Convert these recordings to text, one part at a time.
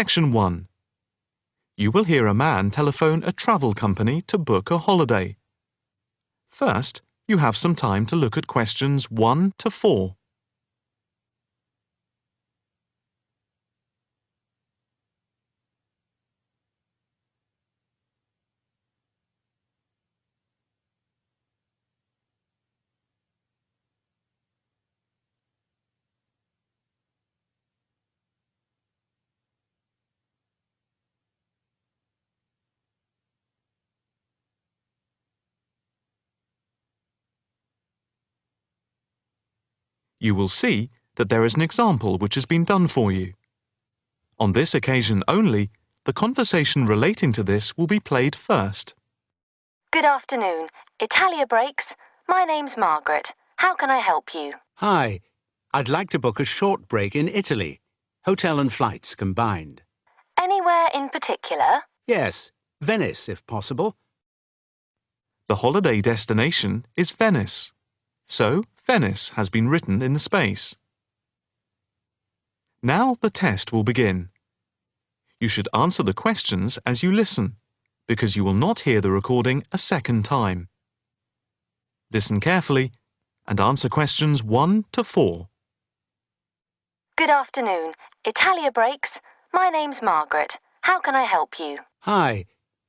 Section 1. You will hear a man telephone a travel company to book a holiday. First, you have some time to look at questions 1 to 4. You will see that there is an example which has been done for you. On this occasion only, the conversation relating to this will be played first. Good afternoon. Italia Breaks. My name's Margaret. How can I help you? Hi. I'd like to book a short break in Italy. Hotel and flights combined. Anywhere in particular? Yes, Venice if possible. The holiday destination is Venice. So, Venice has been written in the space. Now the test will begin. You should answer the questions as you listen, because you will not hear the recording a second time. Listen carefully and answer questions 1 to 4. Good afternoon. Italia Breaks. My name's Margaret. How can I help you? Hi.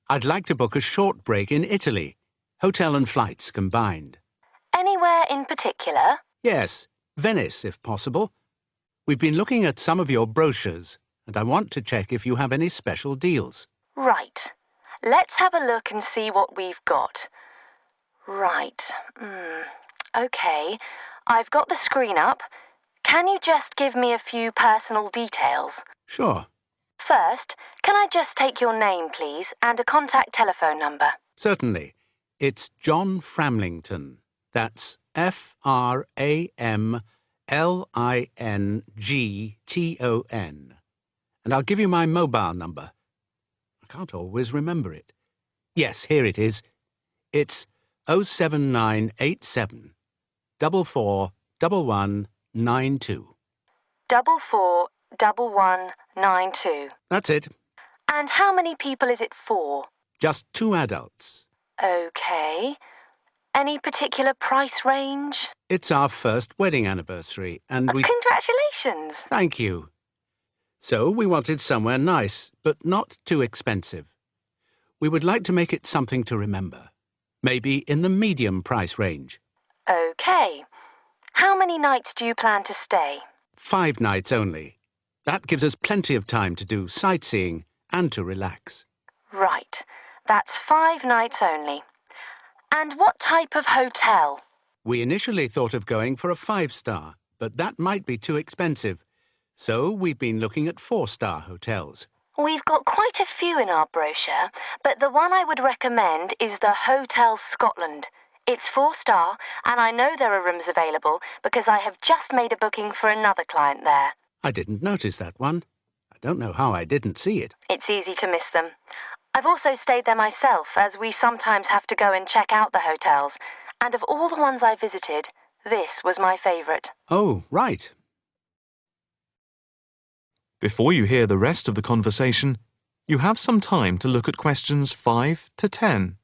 I'd like to book a short break in Italy. Hotel and flights combined. Anywhere in particular? Yes, Venice if possible. We've been looking at some of your brochures, and I want to check if you have any special deals. Right. Let's have a look and see what we've got. Right. OK. I've got the screen up. Can you just give me a few personal details? Sure. First, can I just take your name, please, and a contact telephone number? Certainly. It's John Framlington. That's Framlington. And I'll give you my mobile number. I can't always remember it. Yes, here it is. It's 07987 441192. 441192. That's it. And how many people is it for? Just 2 adults. OK. Any particular price range? It's our first wedding anniversary, and we... Congratulations! Thank you. So we wanted somewhere nice, but not too expensive. We would like to make it something to remember. Maybe in the medium price range. OK. How many nights do you plan to stay? 5 nights only. That gives us plenty of time to do sightseeing and to relax. Right. That's 5 nights only. And what type of hotel? We initially thought of going for a 5-star, but that might be too expensive. So we've been looking at 4-star hotels. We've got quite a few in our brochure, but the one I would recommend is the Hotel Scotland. It's 4-star, and I know there are rooms available because I have just made a booking for another client there. I didn't notice that one. I don't know how I didn't see it. It's easy to miss them. I've also stayed there myself, as we sometimes have to go and check out the hotels. And of all the ones I visited, this was my favourite. Oh, right. Before you hear the rest of the conversation, you have some time to look at questions 5 to 10.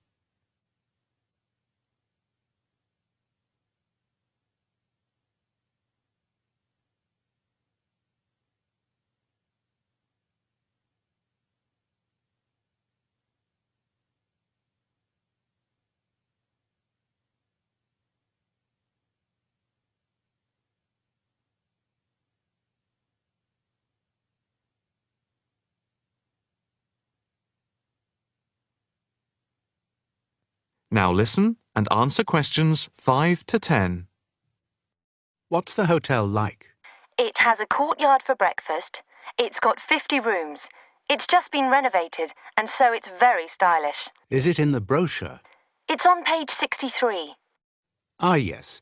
Now listen and answer questions 5 to 10. What's the hotel like? It has a courtyard for breakfast. It's got 50 rooms. It's just been renovated, and so it's very stylish. Is it in the brochure? It's on page 63. Ah, yes.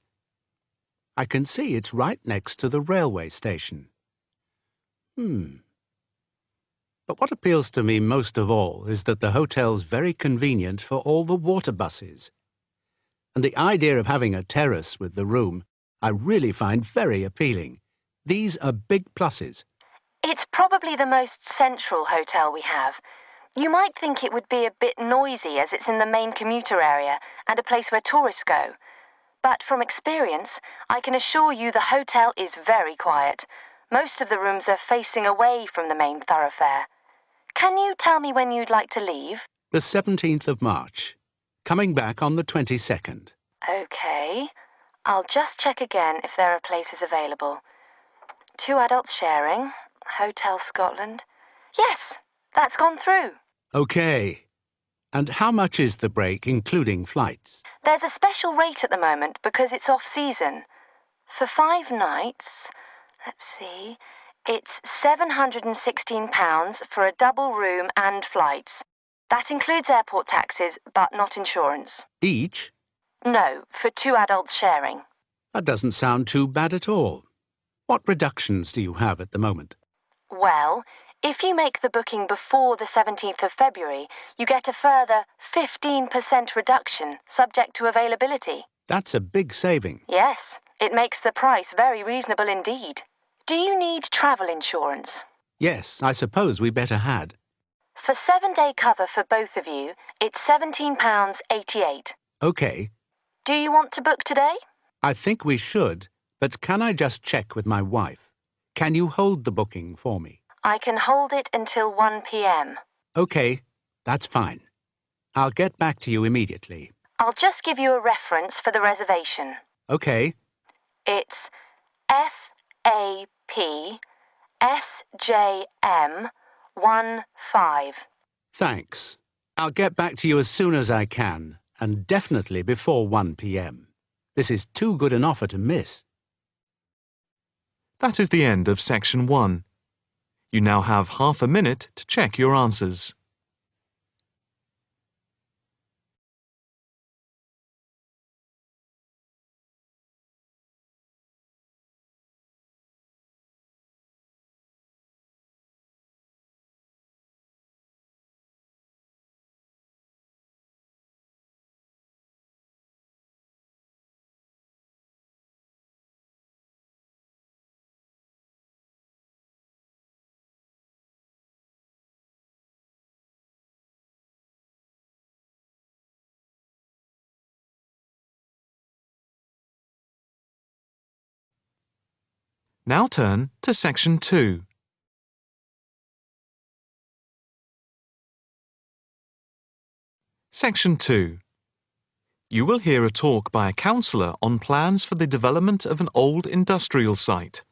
I can see it's right next to the railway station. But what appeals to me most of all is that the hotel's very convenient for all the water buses. And the idea of having a terrace with the room I really find very appealing. These are big pluses. It's probably the most central hotel we have. You might think it would be a bit noisy as it's in the main commuter area and a place where tourists go. But from experience, I can assure you the hotel is very quiet. Most of the rooms are facing away from the main thoroughfare. Can you tell me when you'd like to leave? The 17th of March. Coming back on the 22nd. OK. I'll just check again if there are places available. 2 adults sharing. Hotel Scotland. Yes, that's gone through. OK. And how much is the break, including flights? There's a special rate at the moment because it's off-season. For 5 nights, let's see, it's £716 for a double room and flights. That includes airport taxes, but not insurance. Each? No, for 2 adults sharing. That doesn't sound too bad at all. What reductions do you have at the moment? Well, if you make the booking before the 17th of February, you get a further 15% reduction, subject to availability. That's a big saving. Yes, it makes the price very reasonable indeed. Do you need travel insurance? Yes, I suppose we better had. For 7-day cover for both of you, it's £17.88. OK. Do you want to book today? I think we should, but can I just check with my wife? Can you hold the booking for me? I can hold it until 1 p.m. OK, that's fine. I'll get back to you immediately. I'll just give you a reference for the reservation. OK. It's FAPSJM15. Thanks. I'll get back to you as soon as I can, and definitely before 1 p.m. This is too good an offer to miss. That is the end of Section 1. You now have half a minute to check your answers. Now turn to Section 2. Section 2. You will hear a talk by a counsellor on plans for the development of an old industrial site.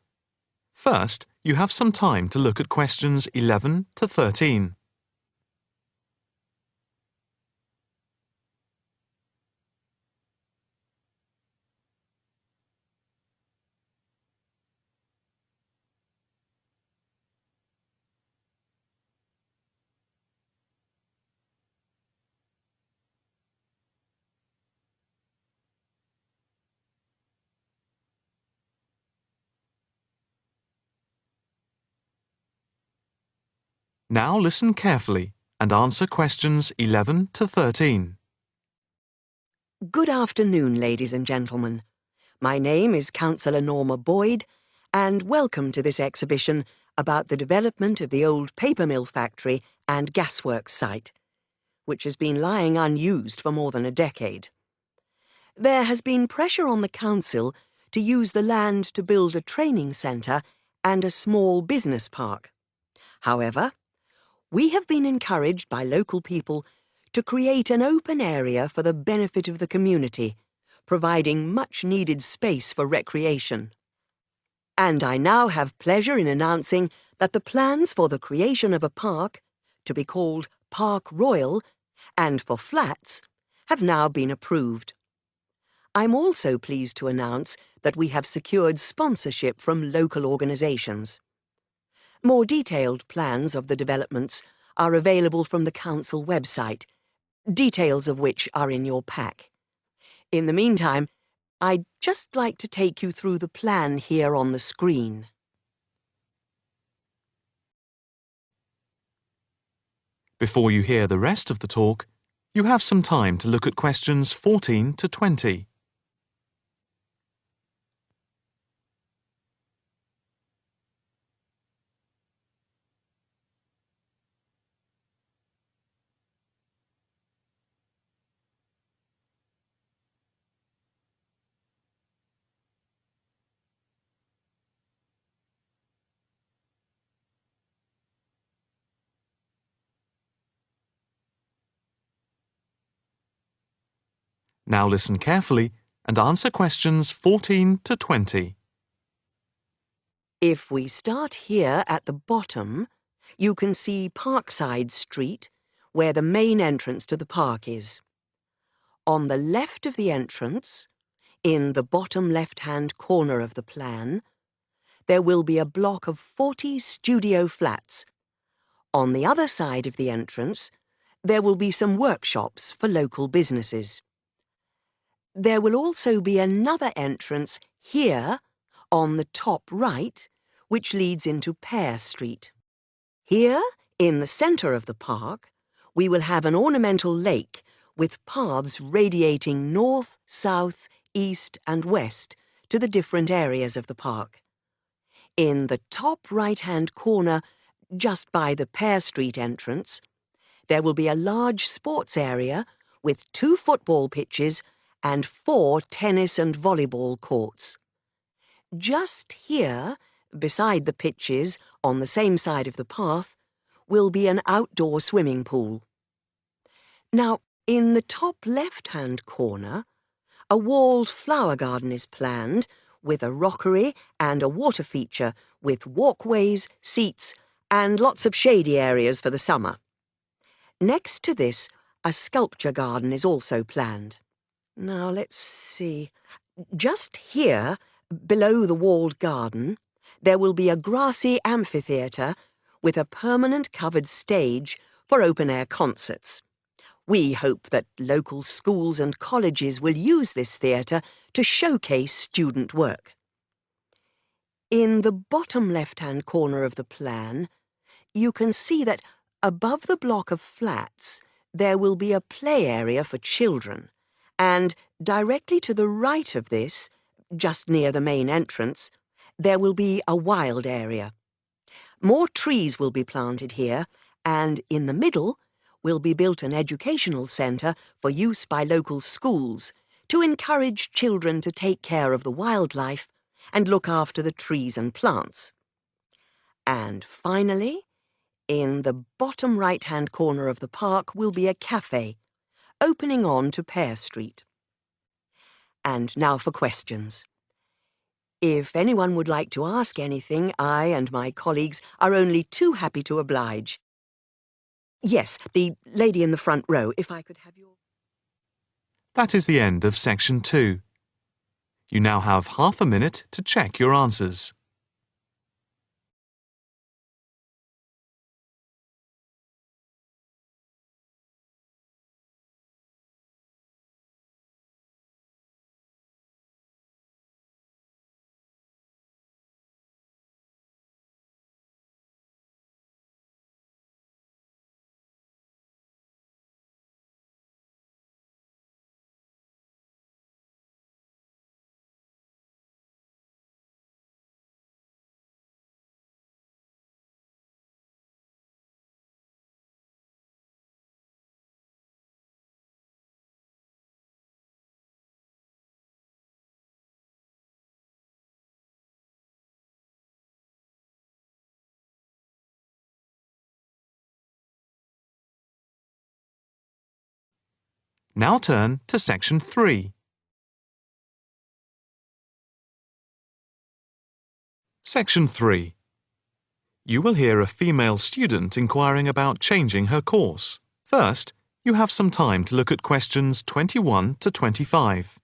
First, you have some time to look at questions 11 to 13. Now listen carefully and answer questions 11 to 13. Good afternoon, ladies and gentlemen. My name is Councillor Norma Boyd, and welcome to this exhibition about the development of the old paper mill factory and gasworks site, which has been lying unused for more than a decade. There has been pressure on the council to use the land to build a training centre and a small business park. However, we have been encouraged by local people to create an open area for the benefit of the community, providing much-needed space for recreation. And I now have pleasure in announcing that the plans for the creation of a park, to be called Park Royal, and for flats, have now been approved. I'm also pleased to announce that we have secured sponsorship from local organisations. More detailed plans of the developments are available from the council website, details of which are in your pack. In the meantime, I'd just like to take you through the plan here on the screen. Before you hear the rest of the talk, you have some time to look at questions 14 to 20. Now listen carefully and answer questions 14 to 20. If we start here at the bottom, you can see Parkside Street, where the main entrance to the park is. On the left of the entrance, in the bottom left-hand corner of the plan, there will be a block of 40 studio flats. On the other side of the entrance, there will be some workshops for local businesses. There will also be another entrance here, on the top right, which leads into Pear Street. Here, in the centre of the park, we will have an ornamental lake with paths radiating north, south, east and west to the different areas of the park. In the top right-hand corner, just by the Pear Street entrance, there will be a large sports area with 2 football pitches and 4 tennis and volleyball courts. Just here, beside the pitches, on the same side of the path, will be an outdoor swimming pool. Now, in the top left-hand corner, a walled flower garden is planned with a rockery and a water feature with walkways, seats and lots of shady areas for the summer. Next to this, a sculpture garden is also planned. Now, let's see. Just here, below the walled garden, there will be a grassy amphitheatre with a permanent covered stage for open-air concerts. We hope that local schools and colleges will use this theatre to showcase student work. In the bottom left-hand corner of the plan, you can see that above the block of flats there will be a play area for children, and directly to the right of this, just near the main entrance, there will be a wild area. More trees will be planted here, and in the middle will be built an educational centre for use by local schools to encourage children to take care of the wildlife and look after the trees and plants. And finally, in the bottom right-hand corner of the park will be a cafe, opening on to Pear Street. And now for questions. If anyone would like to ask anything, I and my colleagues are only too happy to oblige. Yes, the lady in the front row, if I could have your... That is the end of section 2. You now have half a minute to check your answers. Now turn to section 3. Section 3. You will hear a female student inquiring about changing her course. First, you have some time to look at questions 21 to 25.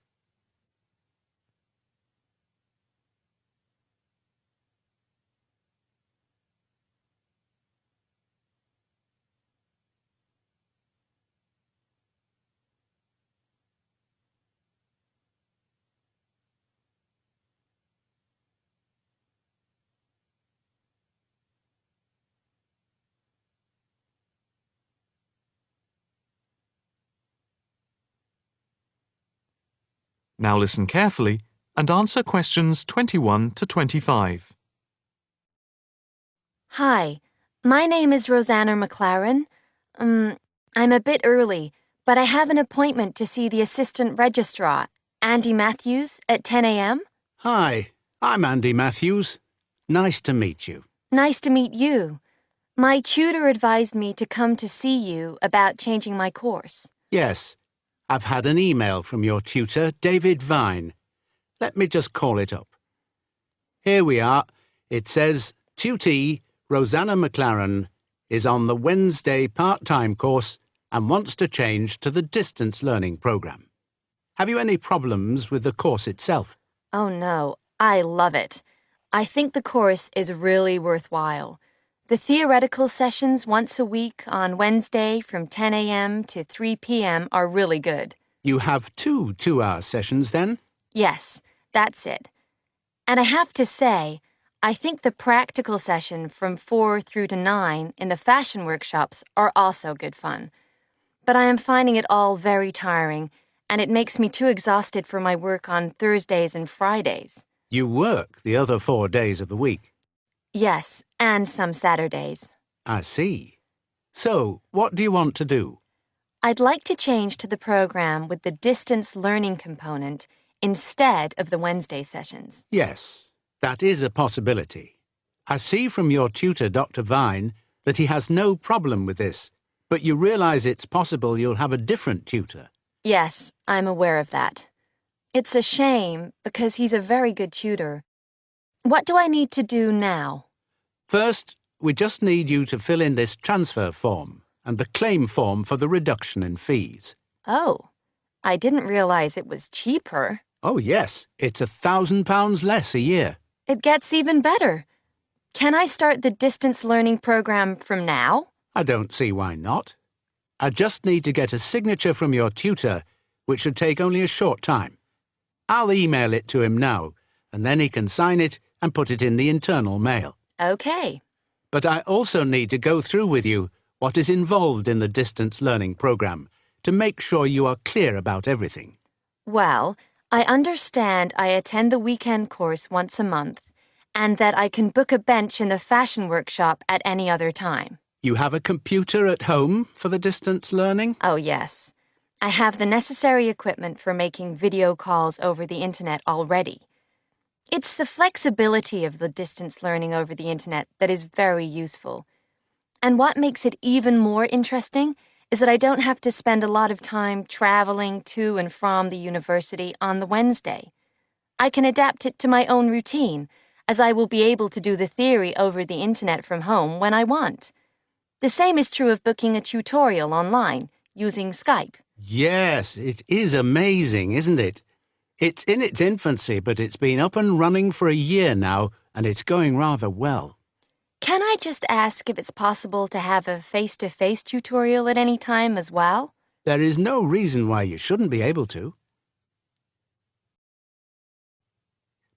Now listen carefully and answer questions 21 to 25. Hi, my name is Rosanna McLaren. I'm a bit early, but I have an appointment to see the assistant registrar, Andy Matthews, at 10 a.m. Hi, I'm Andy Matthews. Nice to meet you. Nice to meet you. My tutor advised me to come to see you about changing my course. Yes, I've had an email from your tutor, David Vine. Let me just call it up. Here we are. It says, Tutee Rosanna McLaren is on the Wednesday part-time course and wants to change to the distance learning program. Have you any problems with the course itself? Oh no, I love it. I think the course is really worthwhile. The theoretical sessions once a week on Wednesday from 10 a.m. to 3 p.m. are really good. You have 2 2-hour sessions then? Yes, that's it. And I have to say, I think the practical session from 4 through to 9 in the fashion workshops are also good fun. But I am finding it all very tiring, and it makes me too exhausted for my work on Thursdays and Fridays. You work the other 4 days of the week. Yes, and some Saturdays. I see. So, what do you want to do? I'd like to change to the program with the distance learning component instead of the Wednesday sessions. Yes, that is a possibility. I see from your tutor, Dr. Vine, that he has no problem with this, but you realize it's possible you'll have a different tutor. Yes, I'm aware of that. It's a shame because he's a very good tutor. What do I need to do now? First, we just need you to fill in this transfer form and the claim form for the reduction in fees. Oh, I didn't realize it was cheaper. Oh yes, it's £1,000 less a year. It gets even better. Can I start the distance learning program from now? I don't see why not. I just need to get a signature from your tutor, which should take only a short time. I'll email it to him now, and then he can sign it and put it in the internal mail. Okay. But I also need to go through with you what is involved in the distance learning program to make sure you are clear about everything. Well, I understand I attend the weekend course once a month, and that I can book a bench in the fashion workshop at any other time. You have a computer at home for the distance learning? Oh, yes. I have the necessary equipment for making video calls over the internet already. It's the flexibility of the distance learning over the internet that is very useful. And what makes it even more interesting is that I don't have to spend a lot of time traveling to and from the university on the Wednesday. I can adapt it to my own routine, as I will be able to do the theory over the internet from home when I want. The same is true of booking a tutorial online using Skype. Yes, it is amazing, isn't it? It's in its infancy, but it's been up and running for a year now, and it's going rather well. Can I just ask if it's possible to have a face-to-face tutorial at any time as well? There is no reason why you shouldn't be able to.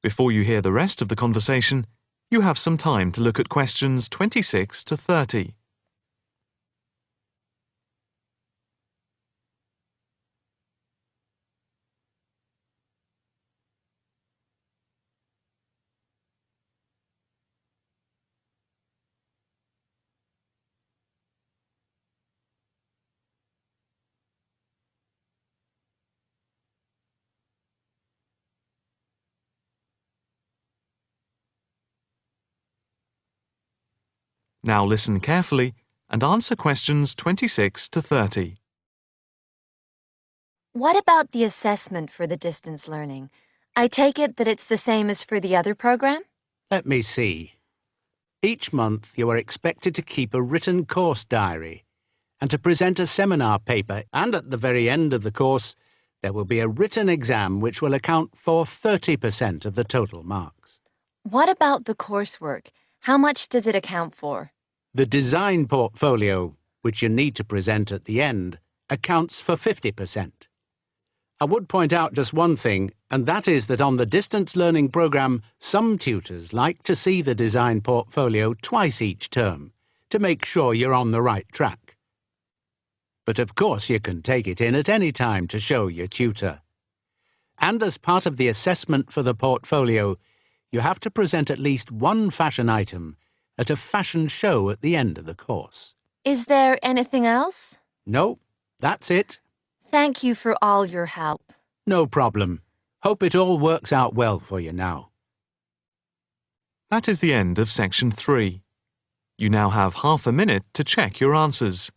Before you hear the rest of the conversation, you have some time to look at questions 26 to 30. Now listen carefully and answer questions 26 to 30. What about the assessment for the distance learning? I take it that it's the same as for the other program? Let me see. Each month you are expected to keep a written course diary and to present a seminar paper, and at the very end of the course there will be a written exam which will account for 30% of the total marks. What about the coursework? How much does it account for? The design portfolio, which you need to present at the end, accounts for 50%. I would point out just one thing, and that is that on the distance learning program, some tutors like to see the design portfolio twice each term to make sure you're on the right track. But of course you can take it in at any time to show your tutor. And as part of the assessment for the portfolio, you have to present at least one fashion item at a fashion show at the end of the course. Is there anything else? No, that's it. Thank you for all your help. No problem. Hope it all works out well for you now. That is the end of section 3. You now have half a minute to check your answers.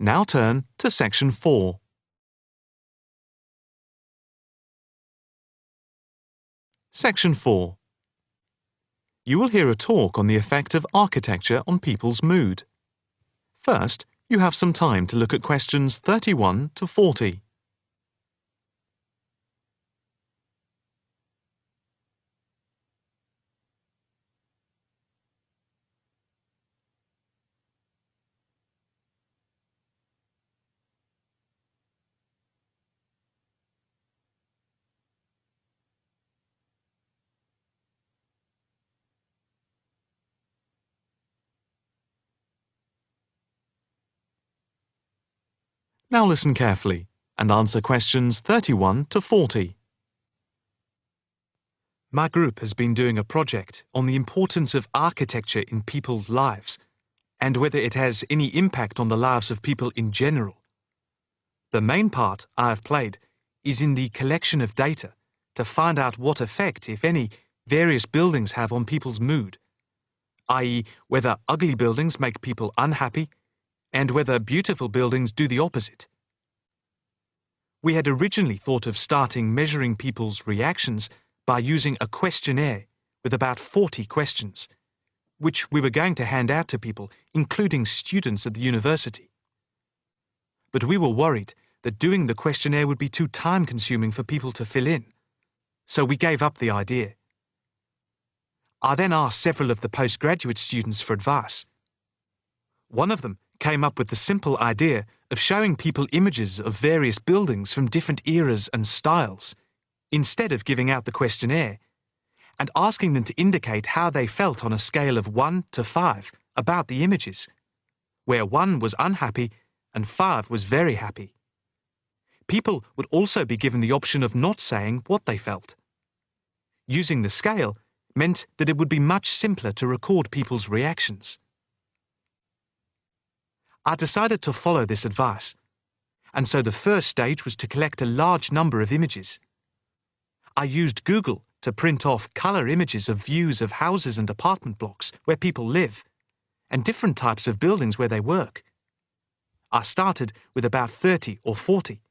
Now turn to Section 4. Section 4. You will hear a talk on the effect of architecture on people's mood. First, you have some time to look at questions 31 to 40. Now listen carefully and answer questions 31 to 40. My group has been doing a project on the importance of architecture in people's lives and whether it has any impact on the lives of people in general. The main part I have played is in the collection of data to find out what effect, if any, various buildings have on people's mood, i.e., whether ugly buildings make people unhappy and whether beautiful buildings do the opposite. We had originally thought of starting measuring people's reactions by using a questionnaire with about 40 questions, which we were going to hand out to people, including students at the university. But we were worried that doing the questionnaire would be too time-consuming for people to fill in, so we gave up the idea. I then asked several of the postgraduate students for advice. One of them came up with the simple idea of showing people images of various buildings from different eras and styles, instead of giving out the questionnaire, and asking them to indicate how they felt on a scale of 1 to 5 about the images, where 1 was unhappy and 5 was very happy. People would also be given the option of not saying what they felt. Using the scale meant that it would be much simpler to record people's reactions. I decided to follow this advice, and so the first stage was to collect a large number of images. I used Google to print off colour images of views of houses and apartment blocks where people live, and different types of buildings where they work. I started with about 30 or 40,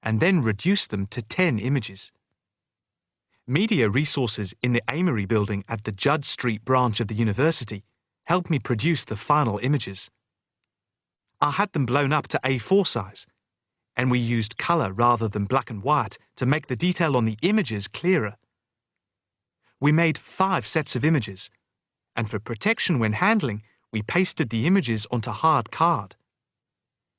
and then reduced them to 10 images. Media resources in the Amory building at the Judd Street branch of the university helped me produce the final images. I had them blown up to A4 size, and we used colour rather than black and white to make the detail on the images clearer. We made 5 sets of images, and for protection when handling, we pasted the images onto hard card.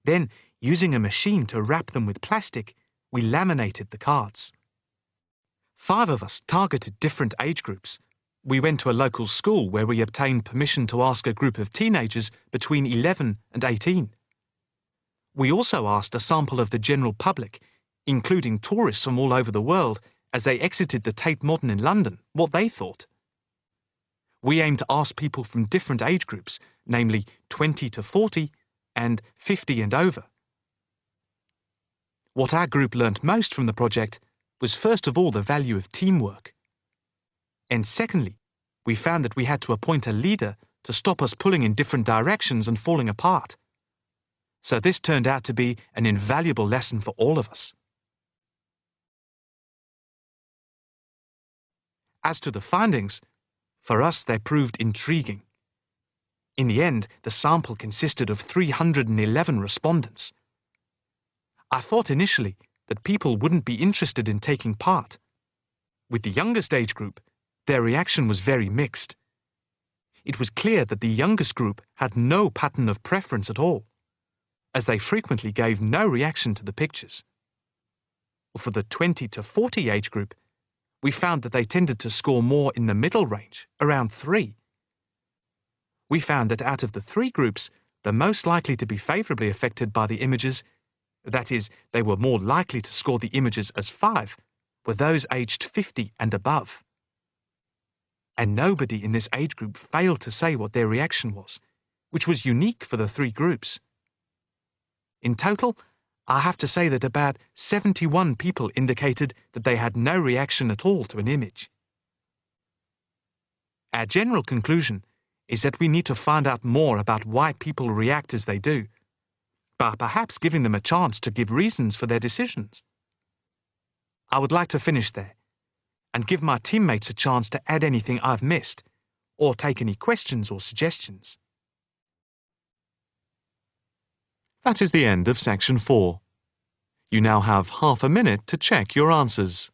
Then, using a machine to wrap them with plastic, we laminated the cards. 5 of us targeted different age groups. We went to a local school where we obtained permission to ask a group of teenagers between 11 and 18. We also asked a sample of the general public, including tourists from all over the world, as they exited the Tate Modern in London, what they thought. We aimed to ask people from different age groups, namely 20 to 40 and 50 and over. What our group learnt most from the project was first of all the value of teamwork. And secondly, we found that we had to appoint a leader to stop us pulling in different directions and falling apart. So this turned out to be an invaluable lesson for all of us. As to the findings, for us they proved intriguing. In the end, the sample consisted of 311 respondents. I thought initially that people wouldn't be interested in taking part. With the youngest age group, their reaction was very mixed. It was clear that the youngest group had no pattern of preference at all, as they frequently gave no reaction to the pictures. For the 20 to 40 age group, we found that they tended to score more in the middle range, around 3. We found that out of the 3 groups, the most likely to be favourably affected by the images, that is, they were more likely to score the images as 5, were those aged 50 and above. And nobody in this age group failed to say what their reaction was, which was unique for the 3 groups. In total, I have to say that about 71 people indicated that they had no reaction at all to an image. Our general conclusion is that we need to find out more about why people react as they do, by perhaps giving them a chance to give reasons for their decisions. I would like to finish there and give my teammates a chance to add anything I've missed or take any questions or suggestions. That is the end of Section 4. You now have half a minute to check your answers.